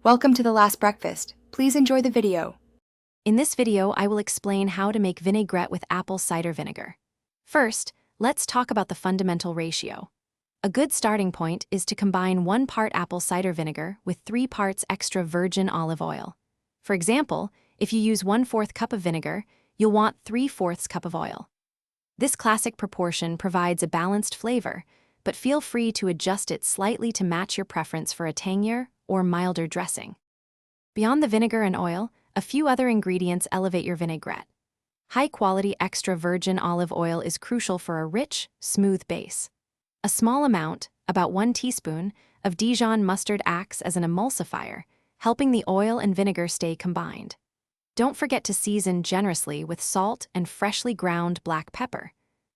Welcome to the last breakfast. Please enjoy the video. In this video, I will explain how to make vinaigrette with apple cider vinegar. First, let's talk about the fundamental ratio. A good starting point is to combine 1 part apple cider vinegar with 3 parts extra virgin olive oil. For example, if you use 1/4 cup of vinegar, you'll want 3/4 cup of oil. This classic proportion provides a balanced flavor, but feel free to adjust it slightly to match your preference for a tangier or milder dressing. Beyond the vinegar and oil, a few other ingredients elevate your vinaigrette. High-quality extra virgin olive oil is crucial for a rich, smooth base. A small amount, about 1 teaspoon, of Dijon mustard acts as an emulsifier, helping the oil and vinegar stay combined. Don't forget to season generously with salt and freshly ground black pepper.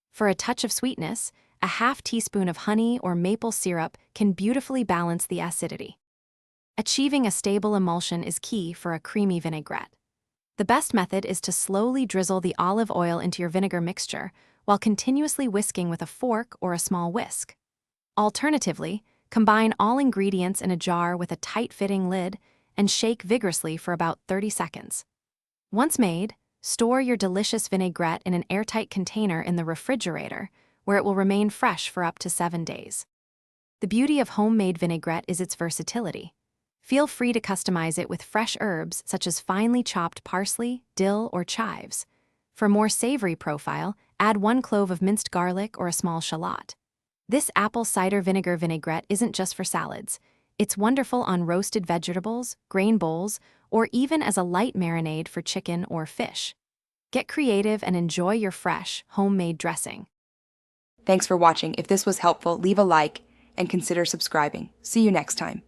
For a touch of sweetness, a 1/2 teaspoon of honey or maple syrup can beautifully balance the acidity. Achieving a stable emulsion is key for a creamy vinaigrette. The best method is to slowly drizzle the olive oil into your vinegar mixture while continuously whisking with a fork or a small whisk. Alternatively, combine all ingredients in a jar with a tight-fitting lid and shake vigorously for about 30 seconds. Once made, store your delicious vinaigrette in an airtight container in the refrigerator, where it will remain fresh for up to 7 days. The beauty of homemade vinaigrette is its versatility. Feel free to customize it with fresh herbs such as finely chopped parsley, dill, or chives. For a more savory profile, add 1 clove of minced garlic or a small shallot. This apple cider vinegar vinaigrette isn't just for salads. It's wonderful on roasted vegetables, grain bowls, or even as a light marinade for chicken or fish. Get creative and enjoy your fresh, homemade dressing. Thanks for watching. If this was helpful, leave a like and consider subscribing. See you next time.